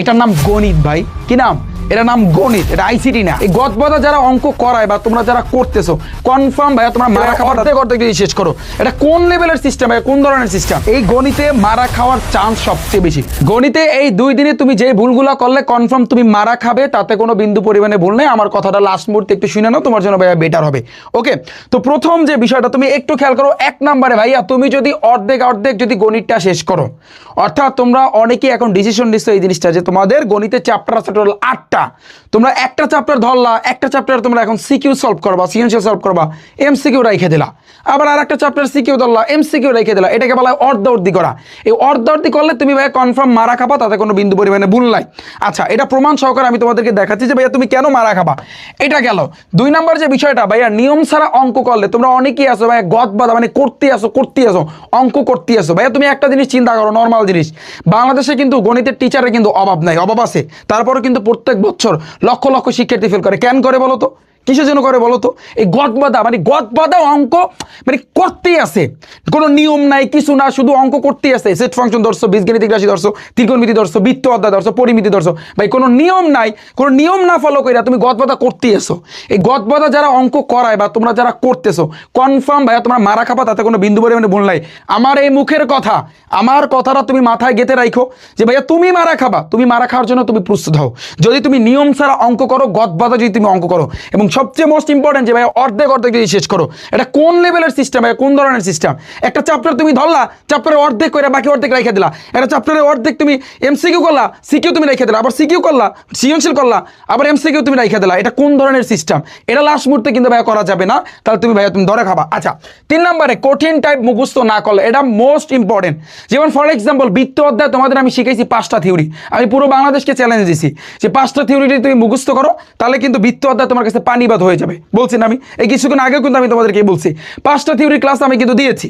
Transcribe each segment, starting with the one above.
এটার নাম গণিত ভাই। কি নাম? এটার নাম গণিত। এটা আইসিটি না। এই গদবাদা যারা অঙ্ক করায় বা তোমরা যারা করতেছো কনফার্ম ভাইয়া তোমরা মারা খাওয়ার অর্ধেক যদি শেষ করো। এটা কোন লেভেলের সিস্টেম ভাই? কোন ধরনের সিস্টেম? এই গণিতে মারা খাওয়ার চান্স সবচেয়ে বেশি। গণিতে এই 2 দিনে তুমি যে ভুলগুলো করলে কনফার্ম তুমি মারা খাবে, তাতে কোনো বিন্দু পরিমাণে ভুল নেই। আমার কথাটা লাস্ট মুহূর্তে একটু শুনে নাও, তোমার জন্য ভাইয়া বেটার হবে। ওকে, তো প্রথম যে বিষয়টা তুমি একটু খেয়াল করো, 1 নম্বরে ভাইয়া তুমি যদি অর্ধেক যদি গণিতটা শেষ করো, অর্থাৎ তোমরা অনেকেই এখন ডিসিশন নিচ্ছ এই জিনিসটা যে তোমাদের গণিতের চ্যাপ্টার আছে টোটাল 8টা, তোমরা একটা চ্যাপ্টার ধরলা, একটা চ্যাপ্টার তোমরা এখন সিকিউ সলভ করবা, সিএনসিএল সলভ করবা, এমসিকিউ রেখে দিলা, আবার আরেকটা চ্যাপ্টার সিকিউ ধরলা, এমসিকিউ রেখে দিলা। এটাকে বলা হয় অর্ধ করা। এই অর্ধ করলে তুমি ভাইয়া কনফার্ম মারা খাবা, তাতে কোনো বিন্দু পরিমাণে ভুল নাই। আচ্ছা, এটা প্রমাণ সহকারে আমি তোমাদেরকে দেখাচ্ছি যে ভাইয়া তুমি কেন মারা খাবা। এটা গেল 2 নম্বর যে বিষয়টা, ভাইয়া নিয়ম ছাড়া অঙ্ক করলে তোমরা অনেকেই আসো ভাইয়া গদবাদা, মানে করতে আসো অঙ্ক করতে আসো। ভাইয়া তুমি একটা জিনিস চিন্তা করো, নর্মাল জিনিস, বাংলাদেশে কিন্তু গণিতের টিচারের কিন্তু অভাব নাই, অভাব আছে, তারপরে কিন্তু প্রত্যেক বছর লক্ষ লক্ষ শিক্ষার্থী ফেল করে। কেন করে বলো তো? কিসের জন্য করে বলো তো? এই গদবাদা অঙ্ক মানে করতেই আছে, কোনো নিয়ম নাই, কিছু না, শুধু অঙ্ক করতেই আছে। সেট ফাংশন ধরছো, বীজগণিতিক রাশি ধরছো, ত্রিকোণমিতি ধরছো, বৃত্ত অধ্যায় ধরছো, পরিমিতি ধরছো, ভাই কোনো নিয়ম নাই, কোনো নিয়ম না ফলো করে তুমি গদবাদা করতেই আসো। এই গদবাদা যারা অঙ্ক করায় বা তোমরা যারা করতেছো কনফার্ম ভাইয়া তোমরা মারা খাবা, তাতে কোনো বিন্দু পরিমাণে ভুল নাই। আমার এই মুখের কথা, আমার কথাটা তুমি মাথায় গেঁথে রাখো যে ভাইয়া তুমি মারা খাবা, তুমি মারা খাওয়ার জন্য তুমি প্রস্তুত হও যদি তুমি নিয়ম ছাড়া অঙ্ক করো, গদবাদা যদি তুমি অঙ্ক করো। এবং সবচেয়ে মোস্ট ইম্পর্টেন্ট যে ভাই অর্ধেক যদি শেষ করো। এটা কোন লেভেলের সিস্টেম ভাই? কোন ধরনের সিস্টেম? একটা চ্যাপ্টার তুমি ধরলা, চ্যাপ্টারের অর্ধেক করে বাকি অর্ধেক রেখে দিলা, একটা চ্যাপ্টারের অর্ধেক তুমি এমসিকিউ করলা, সিকিউ তুমি রেখে দিলা, আবার সিকিউ করলা, সৃজনশীল করলা, আবার এমসিকিউ তুমি রেখে দিলা। এটা কোন ধরনের সিস্টেম? এটা লাস্ট মুহূর্তে কিন্তু ভাইয়া করা যাবে না, তাহলে তুমি ভাইয়া তুমি ধরে খাবা। আচ্ছা, 3 নম্বরে কঠিন টাইপ মুখস্থ না করলে, এটা মোস্ট ইম্পর্টেন্ট। যেমন ফর এক্সাম্পল বৃত্ত অধ্যায় তোমাদের আমি শিখাইছি 5টা থিওরি, আমি পুরো বাংলাদেশকে চ্যালেঞ্জ দিছি যে 5টা থিওরি তুমি মুখস্থ করো, তাহলে কিন্তু বৃত্ত অধ্যায় তোমার কাছে পানিবাদ হয়ে যাবে। বলছি না আমি, এই কিছুক্ষণ আগেও কিন্তু আমি তোমাদেরকে বলছি 5টা থিওরি ক্লাস আমি কিন্তু দিয়েছি।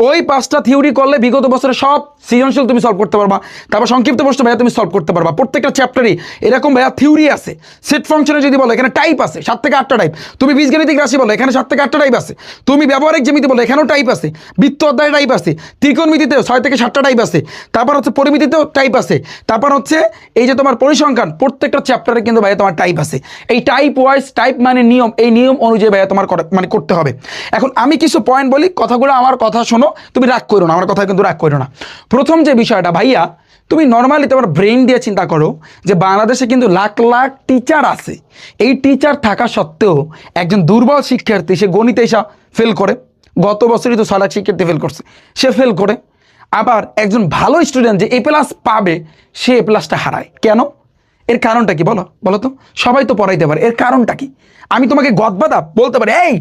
ওই 5টা থিওরি করলে বিগত বছরে সব সৃজনশীল তুমি সলভ করতে পারবা, তারপর সংক্ষিপ্ত প্রশ্ন ভাইয়া তুমি সলভ করতে পারবা। প্রত্যেকটা চ্যাপ্টারই এরকম ভাইয়া থিওরি আছে। সেট ফাংশনে যদি বলো, এখানে টাইপ আছে 7 থেকে 8টা টাইপ। তুমি বীজগণিতিক রাশি বলো, এখানে 7 থেকে 8টা টাইপ আছে। তুমি ব্যবহারিক জ্যামিতি বলো, এখানেও টাইপ আছে। বৃত্ত অধ্যায় টাইপ আছে। ত্রিকোণমিতিতেও 6 থেকে 7টা টাইপ আছে। তারপর হচ্ছে পরিমিতিতেও টাইপ আছে। তারপর হচ্ছে এই যে তোমার পরিসংখ্যান, প্রত্যেকটা চ্যাপ্টারে কিন্তু ভাইয়া তোমার টাইপ আছে। এই টাইপ ওয়াইজ, টাইপ মানে নিয়ম, এই নিয়ম অনুযায়ী ভাইয়া তোমার মানে করতে হবে। এখন আমি কিছু পয়েন্ট বলি, কথাগুলো আমার কথা শোনো, তুমি রাগ করো না, আমার কথা কিন্তু রাগ করো না। প্রথম যে বিষয়টা ভাইয়া, তুমি নর্মালি তোমার ব্রেইন দিয়ে চিন্তা করো যে বাংলাদেশে কিন্তু লাখ লাখ টিচার আছে। এই টিচার থাকা সত্ত্বেও একজন দুর্বল শিক্ষার্থী সে গণিতে এসে ফেল করে। গত বছরই তো 6 লাখ শিক্ষার্থী ফেল করছে, সে ফেল করে। আবার একজন ভালো স্টুডেন্ট যে A+ পাবে, সে A+টা হারায়। কেন? এর কারণটা কি বলো তো? সবাই তো পড়াইতে পারে, এর কারণটা কি? আমি তোমাকে গদবাদা বলতে পারি, এই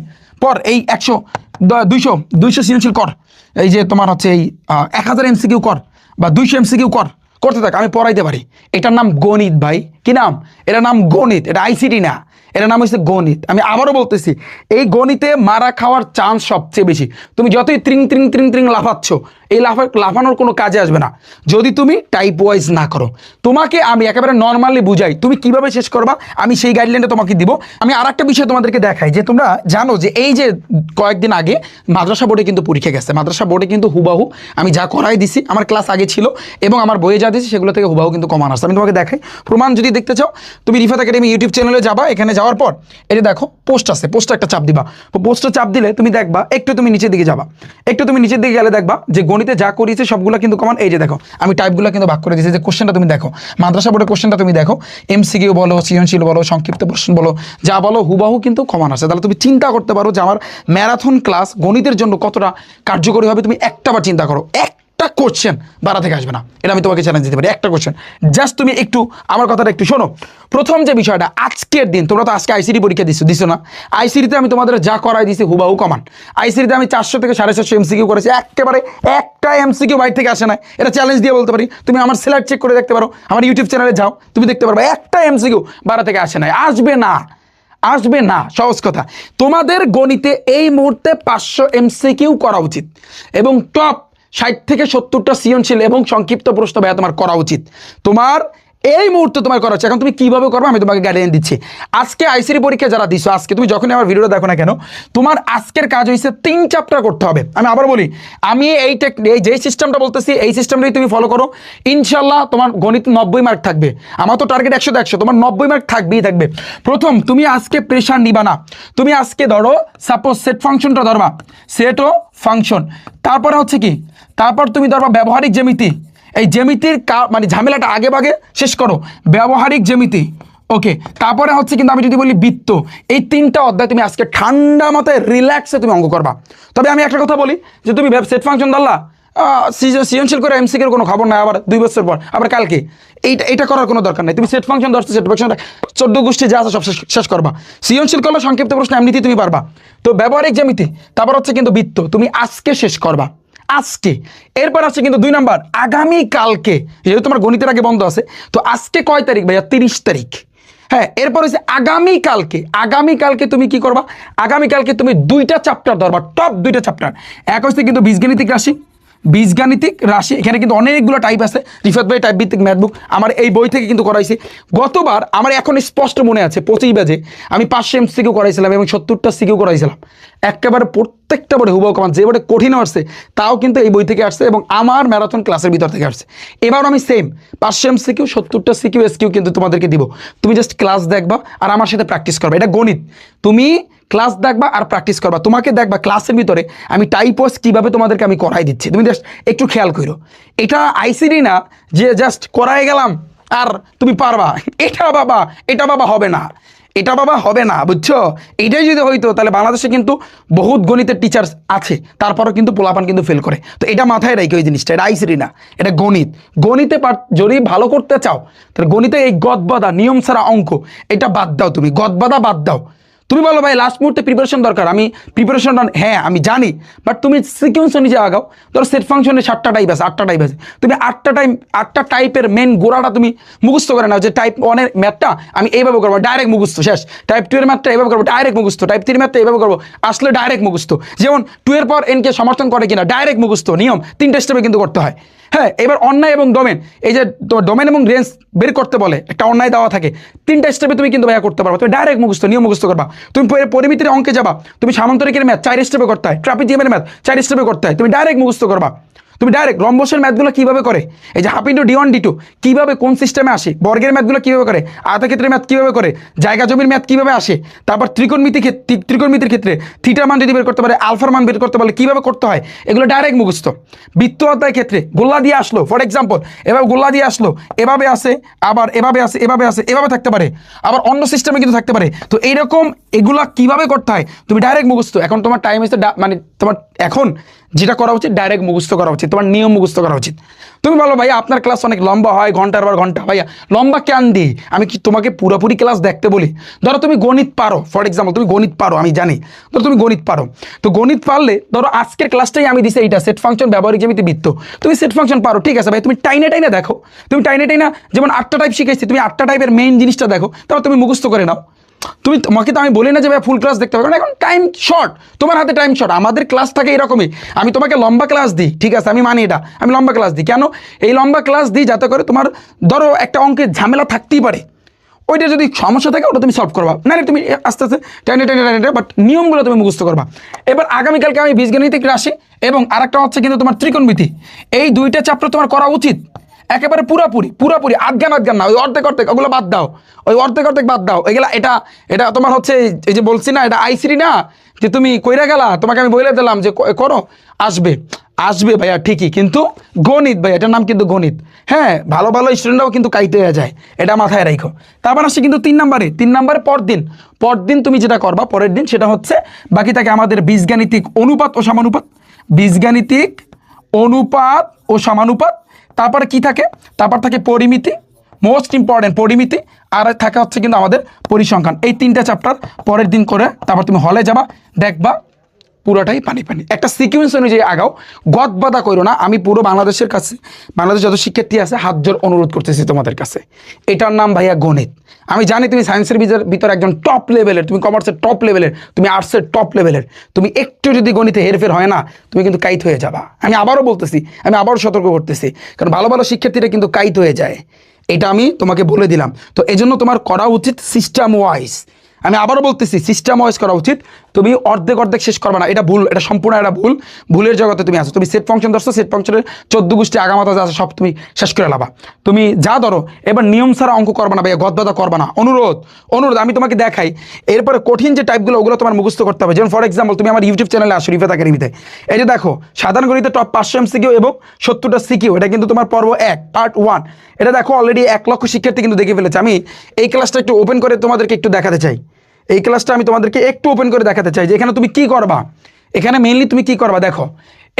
পর এই 100 200 সৃজনশীল কর, এই যে তোমার হচ্ছে এই 1000 এমসিকিউ কর বা 200 এমসিকিউ করতে থাক, আমি পড়াইতে পারি। এটার নাম গণিত ভাই। কি নাম? এটার নাম গণিত। এটা আইসিটি না, এটার নাম হচ্ছে গণিত। আমি আবারও বলতেছি, এই গণিতে মারা খাওয়ার চান্স সবচেয়ে বেশি। তুমি যতই ত্রিং লাফাচ্ছ, এই লাফানোর কোনো কাজে আসবে না যদি তুমি টাইপ ওয়াইজ না করো। তোমাকে আমি একেবারে নর্মালি বুঝাই, তুমি কিভাবে শেষ করবা আমি সেই গাইডলাইনটা তোমাকে দিব। আমি আর একটা বিষয় তোমাদেরকে দেখাই যে তোমরা জানো যে এই যে কয়েকদিন আগে মাদ্রাসা বোর্ডে কিন্তু পরীক্ষা গেছে। মাদ্রাসা বোর্ডে কিন্তু হুবাহু আমি যা করাই দিছি, আমার ক্লাস আগে ছিল এবং আমার বইয়ে যা দিছি সেগুলো থেকে হুবাহু কিন্তু কমান আসছে। আমি তোমাকে দেখাই প্রমাণ। যদি দেখতে চাও তুমি রিফাত একাডেমি ইউটিউব চ্যানেলে যাবা, এখানে যাওয়ার পর এটা দেখো পোস্ট আছে, পোস্টটা একটা চাপ দিবা। পোস্টটা চাপ দিলে তুমি দেখবা, একটু তুমি নিচের দিকে যাবা, একটু তুমি নিচের দিকে গেলে দেখবা যে গণিতে যা করিয়েছে সবগুলো কিন্তু কমান। এই যে দেখো আমি টাইপগুলো কিন্তু ভাগ করে দিয়েছি। যে কোশ্চেনটা তুমি দেখো, মাদ্রাসা বোর্ডের কোশ্চেনটা তুমি দেখো, এমসিকিউ বলো, সৃজনশীল বলো, সংক্ষিপ্ত প্রশ্ন বলো, যা বলো হুবাহু কিন্তু কমান আসে। তাহলে তুমি চিন্তা করতে পারো যে আমার ম্যারাথন ক্লাস গণিতের জন্য কতটা কার্যকরী হবে। তুমি একটাবার চিন্তা করো, একটা কোশ্চেন বাড়া থেকে আসবে না, এটা আমি তোমাকে চ্যালেঞ্জ দিতে পারি। একটা কোশ্চেন জাস্ট তুমি একটু আমার কথাটা একটু শোনো। প্রথম যে বিষয়টা, আজকের দিন তোমরা তো আজকে আইসিটি পরীক্ষা দিছো না? আইসিটিতে আমি তোমাদের যা করাই দিছি হুবাহু কমান। আইসিটিতে আমি 400 থেকে 450 এমসিকিউ করেছি, একেবারে একটা এমসিকিউ বাইরে থেকে আসে না, এটা চ্যালেঞ্জ দিয়ে বলতে পারি। তুমি আমার সিলেক্ট চেক করে দেখতে পারো, আমার ইউটিউব চ্যানেলে যাও, তুমি দেখতে পারবে একটা এমসিকিউ বাড়া থেকে আসে না, আসবে না। সহজ কথা, তোমাদের গণিতে এই মুহূর্তে 500 এমসিকিউ করা উচিত এবং টপ 60 থেকে 70টা সৃজনশীল এবং সংক্ষিপ্ত প্রশ্ন ভাইয়া তোমার করা উচিত। তোমার এই মুহূর্তে তোমার করা হচ্ছে। এখন তুমি কিভাবে করবে আমি তোমাকে গাইডলাইন দিচ্ছি। আজকে আইসিডি পরীক্ষা যারা দিছো, আজকে তুমি যখনই আমার ভিডিওটা দেখো না কেন, তোমার আজকের কাজ হয়েছে 3 চ্যাপ্টার করতে হবে। আমি আবার বলি, আমি এই যে সিস্টেমটা বলতেছি এই সিস্টেমটাই তুমি ফলো করো, ইনশাল্লাহ তোমার গণিত 90 মার্ক থাকবে। আমার তো টার্গেট 100 তোমার 90 মার্ক থাকবেই থাকবে। প্রথম তুমি আজকে প্রেশার নিবা না। তুমি আজকে ধরো সাপোজ সেট ফাংশনটা ধরবা, সেট ও ফাংশন, তারপরে হচ্ছে কি, তারপর তুমি ধরবা ব্যবহারিক জ্যামিতি। এই জ্যামিতির মানে ঝামেলাটা আগে ভাগে শেষ করো, ব্যবহারিক জ্যামিতি। ওকে, তারপরে হচ্ছে কিন্তু আমি যদি বলি বৃত্ত, এই 3টা অধ্যায় তুমি আজকে ঠান্ডা মাথায় রিল্যাক্সে তুমি অঙ্ক করবা। তবে আমি একটা কথা বলি যে তুমি সেট ফাংশন ধরলা, সৃজনশীল করে এমসিকিউর কোনো খবর নাই, আবার 2 বছর পর আবার কালকে এইটা করার কোনো দরকার নেই। তুমি সেট ফাংশন ধরছো, সেট ফাংশনটা 14 গোষ্ঠী যা আছে সব শেষ করবা। সৃজনশীল করলে সংক্ষিপ্ত প্রশ্ন এমনিতেই তুমি পারবা। তো ব্যবহারিক জ্যামিতি, তারপর হচ্ছে কিন্তু বৃত্ত তুমি আজকে শেষ করবা, আজকে। এরপর আছে কিন্তু 2 নাম্বার আগামীকালকে, যেহেতু তোমার গণিতের আগে বন্ধ আছে, তো আজকে কয় তারিখ ভাইয়া? 30 তারিখ। হ্যাঁ, এরপর হচ্ছে আগামীকালকে তুমি কি করবা? আগামীকালকে তুমি 2টা চ্যাপ্টার ধরবা, টপ 2টা চ্যাপ্টার। এক হচ্ছে কিন্তু বীজগাণিতিক রাশি। এখানে কিন্তু অনেকগুলো টাইপ আছে, রিফাত ভাই টাইপ ভিত্তিক ম্যাথ বুক আমার এই বই থেকে কিন্তু করাইছি। গতবার আমার এখন স্পষ্ট মনে আছে 25 ব্যাচে আমি 500 এমসিকিউ করাইছিলাম এবং 70টা সিকিউ করাইছিলাম। একেবারে প্রত্যেকটা বোর্ডে হুবহু কমান, যে বোর্ডে কঠিন আসছে তাও কিন্তু এই বই থেকে আসছে এবং আমার ম্যারাথন ক্লাসের ভিতর থেকে আসছে। এবার আমি সেম 500 এমসিকিউ 70টা সিকিউ এসকিউ কিন্তু তোমাদেরকে দিব। তুমি জাস্ট ক্লাস দেখবা আর আমার সাথে প্র্যাকটিস করবা। এটা গণিত, তুমি ক্লাস দেখবা আর প্র্যাকটিস করবা। তোমাকে দেখবা ক্লাসের ভিতরে আমি টাইপস কীভাবে তোমাদেরকে আমি করাই দিচ্ছি, তুমি জাস্ট একটু খেয়াল করো। এটা আইসিডি না যে জাস্ট করাই গেলাম আর তুমি পারবা, এটা বাবা হবে না, এটা বাবা হবে না, বুঝছো? এটাই যদি হইতো তাহলে বাংলাদেশে কিন্তু বহুত গণিতের টিচার আছে, তারপরও কিন্তু পোলাপান কিন্তু ফেল করে। তো এটা মাথায় রাখি ওই জিনিসটা, এটা আইসিডি না, এটা গণিতে যদি ভালো করতে চাও তাহলে গণিতে এই গদবাদা নিয়ম ছাড়া অঙ্ক এটা বাদ দাও, তুমি গদবাদা বাদ দাও। তুমি বলো ভাই লাস্ট মুহূর্তে প্রিপারেশন দরকার, আমি প্রিপারেশনটা হ্যাঁ আমি জানি, বাট তুমি সিকুয়েন্স নিজে আগাও। ধরো সেট ফাংশনে 7টা টাইপ আছে, 8টা টাইপ আছে, তুমি 8টা টাইপের মেন গোড়াটা তুমি মুখস্থ করে নাও। যে টাইপ 1-এর ম্যাথটা আমি এইভাবে করবো, ডাইরেক্ট মুখস্থ শেষ। টাইপ 2-এর ম্যাথটা এইভাবে করবো, ডাইরেক্ট মুখস্থ। টাইপ 3-এর ম্যাথটা এইভাবে করবো, আসলে ডাইরেক্ট মুখস্থ। যেমন 2 এর পর এনকে সমর্থন করে কিনা, ডাইরেক্ট মুখস্থ। নিয়ম 3টা স্টেপে কিন্তু করতে হয়। হ্যাঁ, এবার অন্যায় এবং ডোমেন, এই যে তোমার ডোমেন এবং রেঞ্জ বের করতে বলে, একটা অন্যায় দেওয়া থাকে, 3টা স্টেপে তুমি কিন্তু ভাইয়া করতে পারবে। তুমি ডাইরেক্ট মুখস্থ, নিয়ম মুখস্থ করবা। তুমি পরিমিতির অঙ্কে যাবা, তুমি সামান্তরিকের ম্যাথ 4 স্টেপে করতে হয়, ট্রাপিজিয়ামের ম্যাথ 4 স্টেপে করতে হয়, তুমি ডাইরেক্ট মুখস্থ করবা। তুমি ডাইরেক্ট রম্বসের ম্যাথগুলো কীভাবে করে, এই যে হাফ ইন্টু D1 D2 কীভাবে কোন সিস্টেমে আসে, বর্গের ম্যাথগুলো কীভাবে করে, আয়তক্ষেত্রের ম্যাথ কীভাবে করে, জায়গা জমির ম্যাথ কীভাবে আসে, তারপর ত্রিকোণমিতির ক্ষেত্রে থিটার মান যদি বের করতে পারে, আলফার মান বের করতে পারলে কীভাবে করতে হয়, এগুলো ডাইরেক্ট মুখস্থ। বৃত্ত অধ্যায়ের ক্ষেত্রে গোল্লা দিয়ে আসলো, ফর এক্সাম্পল এভাবে গোল্লা দিয়ে আসলো, এভাবে আসে, আবার এভাবে আসে, এভাবে থাকতে পারে, আবার অন্য সিস্টেমে কিন্তু থাকতে পারে। তো এইরকম এগুলা কীভাবে করতে হয় তুমি ডাইরেক্ট মুখস্থ। এখন তোমার টাইম হচ্ছে মানে তোমার এখন যেটা করা উচিত ডাইরেক্ট মুখস্থ করা উচিত, তোমার নিয়ম মুখস্থ করা উচিত। তুমি বলো ভাইয়া আপনার ক্লাস অনেক লম্বা হয়, ঘন্টার পর ঘন্টা। ভাইয়া লম্বা কেন দিই? আমি কি তোমাকে পুরোপুরি ক্লাস দেখতে বলি? ধরো তুমি গণিত পারো, ফর এক্সাম্পল তুমি গণিত পারো, আমি জানি, ধরো তুমি গণিত পারো, তো গণিত পারলে ধরো আজকের ক্লাসটাই আমি দিছি এইটা সেট ফাংশন ব্যবহারিক জ্যামিতি বৃত্ত, তুমি সেট ফাংশন পারো, ঠিক আছে ভাই, তুমি টাইনে দেখো, তুমি টাইনে যেমন 8টা টাইপ শিখাইছি, তুমি 8টা টাইপের মেইন জিনিসটা দেখো, তারপর তুমি মুখস্থ করে নাও। তোমাকে তো আমি বলি না যে ভাই ফুল ক্লাস দেখতে হবে, কারণ এখন টাইম শর্ট, তোমার হাতে টাইম শর্ট। আমাদের ক্লাস থাকে এরকমই, আমি তোমাকে লম্বা ক্লাস দিই, ঠিক আছে, আমি মানি এটা, আমি লম্বা ক্লাস দিই। কেন এই লম্বা ক্লাস দিই? যাতে করে তোমার ধরো একটা অঙ্কের ঝামেলা থাকতেই পারে, ওইটা যদি সমস্যা থাকে ওটা তুমি সলভ করবা, না তুমি আস্তে আস্তে টেনে বাট নিয়মগুলো তুমি মুখস্থ করবা। এবার আগামীকালকে আমি বীজগাণিতিক রাশি এবং আরেকটা হচ্ছে কিন্তু তোমার ত্রিকোণমিতি, এই 2টা চ্যাপ্টার তোমার করা উচিত একেবারে পুরাপুরি আধগান না, ওই অর্ধেক ওগুলো বাদ দাও, ওই অর্ধেক বাদ দাও। এগুলা এটা তোমার হচ্ছে এই যে বলছি না, এটা আইসিডি না যে তুমি কইরা গেলা, তোমাকে আমি বলে দিলাম যে করো, আসবে ভাইয়া ঠিকই, কিন্তু গণিত ভাইয়া, এটার নাম কিন্তু গণিত। হ্যাঁ, ভালো স্টুডেন্টরাও কিন্তু কাইতে হয়ে যায়, এটা মাথায় রাখো। তারপর আসছে কিন্তু 3 নাম্বারে পরদিন তুমি যেটা করবা পরের দিন, সেটা হচ্ছে বাকি থাকে আমাদের বীজগাণিতিক অনুপাত ও সমানুপাত। তারপরে কি থাকে? তারপর থাকে পরিমিতি, মোস্ট ইম্পর্টেন্ট পরিমিতি, আর থাকে হচ্ছে কিন্তু আমাদের পরিসংখ্যান। এই 3টা চ্যাপ্টার পরের দিন করে তারপর তুমি হলে যাবা, দেখবা পুরোটাই পানি। একটা সিকুয়েন্স অনুযায়ী আগাও, গদবাদা করো না। আমি পুরো বাংলাদেশ যত শিক্ষার্থী আছে হাত জোর অনুরোধ করতেছি তোমাদের কাছে, এটার নাম ভাইয়া গণিত। আমি জানি তুমি সায়েন্সের ভিতরে একজন টপ লেভেলের, তুমি কমার্সের টপ লেভেলের, তুমি আর্টসের টপ লেভেলের, তুমি একটু যদি গণিতে হেরফের হয় না, তুমি কিন্তু কাইত হয়ে যাবা। আমি আবারও বলতেছি, আমি আবারও সতর্ক করতেছি, কারণ ভালো শিক্ষার্থীরা কিন্তু কাইত হয়ে যায়। এটা আমি তোমাকে বলে দিলাম। তো এজন্য তোমার করা উচিত সিস্টেম ওয়াইজ। আমি আবারও বলতেছি সিস্টেম ওয়াইজ করা উচিত। তুমি অর্ধেক অর্ধেক শেষ করবে না, এটা ভুল, এটা সম্পূর্ণ একটা ভুল। ভুলের জগতে তুমি আসো। তুমি সেট ফাংশন ধরছো, সেট ফাংশনের 14 গোষ্ঠী আগামাতা যা আছে সব তুমি শেষ করে লাবা। তুমি যা ধরো, এবার নিয়ম ছাড়া অঙ্ক করবে না ভাইয়া, গদবাদা করবে না। অনুরোধ অনুরোধ আমি তোমাকে দেখাই। এরপরে কঠিন যে টাইপগুলো ওগুলো তোমার মুখস্থ করতে হবে। যেমন ফর এক্সাম্পল তুমি আমার ইউটিউব চ্যানেলে আসো রিফাত একাডেমিতে, এই যে দেখো সাধারণ গণিতে টপ 500 এমসিকিউ এবং 70টা সিকিউ, এটা কিন্তু তোমার পর্ব 1 পার্ট 1। এটা দেখো অলরেডি 1 লক্ষ শিক্ষার্থী কিন্তু দেখে ফেলেছে। আমি এই ক্লাসটা একটু ওপেন করে তোমাদেরকে একটু দেখাতে চাই। এই ক্লাসটা আমি তোমাদেরকে একটু ওপেন করে দেখাতে চাই যে এখানে তুমি কি করবা। এখানে মেইনলি তুমি কি করবা দেখো,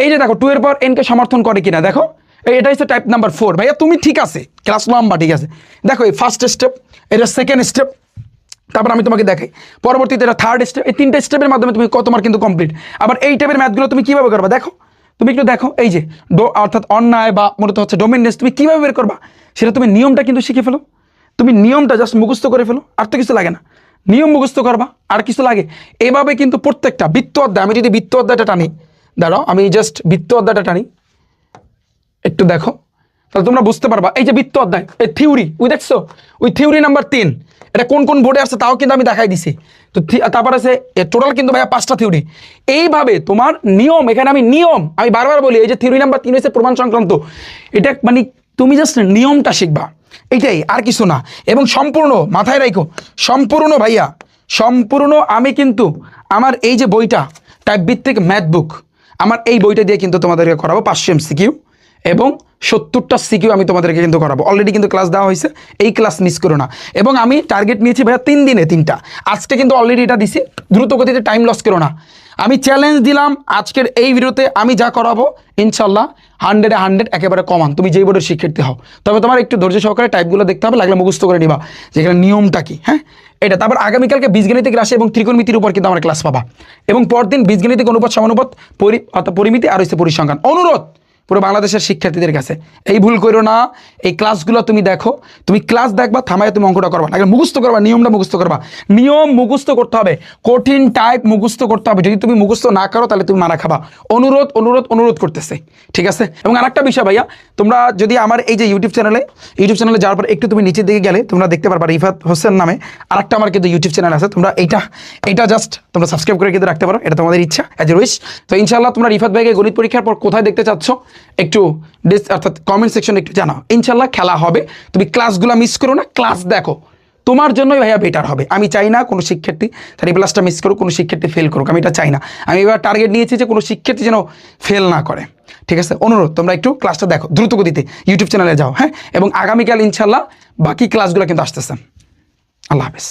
এই যে দেখো 2 এর পর n কে সমর্থন করে কিনা দেখো, এটা হচ্ছে টাইপ নাম্বার 4। ভাইয়া তুমি ঠিক আছে, ক্লাস লম্বা ঠিক আছে। দেখো এই ফার্স্ট স্টেপ, এটা সেকেন্ড স্টেপ, তারপর আমি তোমাকে দেখাই পরবর্তীতে এটা থার্ড স্টেপ। এই 3টে স্টেপের মাধ্যমে তুমি তোমার কিন্তু কমপ্লিট। আবার এই টাইপের ম্যাথগুলো তুমি কিভাবে করবা দেখো, তুমি একটু দেখো এই যে অর্থাৎ অন্যায় বা মূলত হচ্ছে ডোমিনেন্স তুমি কিভাবে বের করবা সেটা তুমি নিয়মটা কিন্তু শিখে ফেলো। তুমি নিয়মটা জাস্ট মুখস্থ করে ফেলো, আর তো কিছু লাগে না। নিয়ম মুখস্থ করবা, আর কিছু লাগে। এইভাবে কিন্তু প্রত্যেকটা বৃত্ত অধ্যায়, আমি যদি বৃত্ত অধ্যায়টা টানি, দাঁড়াও আমি জাস্ট বৃত্ত অধ্যায়টা টানি, একটু দেখো তাহলে তোমরা বুঝতে পারবা। এই যে বৃত্ত অধ্যায়, এই থিওরি ওই দেখছো, ওই থিওরি নাম্বার 3, এটা কোন কোন বোর্ডে আসছে তাও কিন্তু আমি দেখাই দিছি। তো তারপর আছে টোটাল কিন্তু ভাইয়া 5টা থিওরি। এইভাবে তোমার নিয়ম, এখানে আমি নিয়ম আমি বারবার বলি, এই যে থিওরি নাম্বার 3 হচ্ছে প্রমাণ সংক্রান্ত, এটা মানে তুমি জাস্ট নিয়মটা শিখবা, এইটাই, আর কিছু না। এবং সম্পূর্ণ মাথায় রাখো, সম্পূর্ণ ভাইয়া সম্পূর্ণ আমি কিন্তু আমার এই যে বইটা টাইপ ভিত্তিক ম্যাথ বুক, আমার এই বইটা দিয়ে কিন্তু তোমাদেরকে করাবো 500 এমসিকিউ এবং 70টা সিকিউ আমি তোমাদেরকে কিন্তু করাবো। অলরেডি কিন্তু ক্লাস দেওয়া হয়েছে, এই ক্লাস মিস করো না। এবং আমি টার্গেট নিয়েছি ভাইয়া 3 দিনে 3টা, আজকে কিন্তু অলরেডি এটা দিছি। দ্রুত গতিতে টাইম লস করো না। আমি চ্যালেঞ্জ দিলাম আজকের এই ভিডিওতে, আমি যা করাবো ইনশাল্লাহ 100-এ 100 একেবারে কমান, তুমি যেই বোর্ডের শিক্ষার্থী হও। তবে তোমার একটু ধৈর্য সহকারে টাইপগুলো দেখতে হবে, লাগলে মুখস্থ করে নিবা যে এখানে নিয়মটা কি। হ্যাঁ এটা, তারপর আগামীকালকে বীজগণিতিক রাশি এবং ত্রিকোণমিতির উপর কিন্তু আমার ক্লাস পাবা। এবং পরদিন বীজগণিতিক অনুপাত সমানুপাত পরিমিতি আর হচ্ছে পরিসংখ্যান। অনুরোধ পুরো বাংলাদেশের শিক্ষার্থীদের কাছে, এই ভুল করো না। এই ক্লাসগুলো তুমি দেখো, তুমি ক্লাস দেখবা, থামায় তুমি অঙ্কটা করবা, আগে মুখস্থ করবা, নিয়মটা মুখস্থ করবা। নিয়ম মুখস্থ করতে হবে, কঠিন টাইপ মুখস্থ করতে হবে। যদি তুমি মুখস্থ না করো তাহলে তুমি মারা খাবা। অনুরোধ অনুরোধ অনুরোধ করতেছে, ঠিক আছে। এবং আরেকটা বিষয় ভাইয়া, তোমরা যদি আমার এই যে ইউটিউব চ্যানেলে যাওয়ার পর একটু তুমি নিচের দিকে গেলে তোমরা দেখতে পারবা রিফাত হোসেন নামে আরেকটা আমার কিন্তু ইউটিউব চ্যানেল আছে। তোমরা এইটা জাস্ট তোমরা সাবস্ক্রাইব করে কিন্তু রাখতে পারো, এটা তোমাদের ইচ্ছা, অ্যাজ এ উইশ। তো ইনশাআল্লাহ তোমরা রিফাত ভাইকে গণিত পরীক্ষার পর কোথায় দেখতে চাচ্ছ একটু অর্থাৎ কমেন্ট সেকশনে একটু জানাও। ইনশাল্লাহ খেলা হবে, তুমি ক্লাসগুলো মিস করো না, ক্লাস দেখো, তোমার জন্যই ভাইয়া বেটার হবে। আমি চাই না কোনো শিক্ষার্থী 30+ মিস করুক, কোনো শিক্ষার্থী ফেল করুক, আমি এটা চাই না। আমি এবার টার্গেট নিয়েছি যে কোনো শিক্ষার্থী যেন ফেল না করে, ঠিক আছে। অনুরোধ তোমরা একটু ক্লাসটা দেখো, দ্রুত গতিতে ইউটিউব চ্যানেলে যাও। হ্যাঁ, এবং আগামীকাল ইনশাল্লাহ বাকি ক্লাসগুলো কিন্তু আসতেছে। আল্লাহ হাফেজ।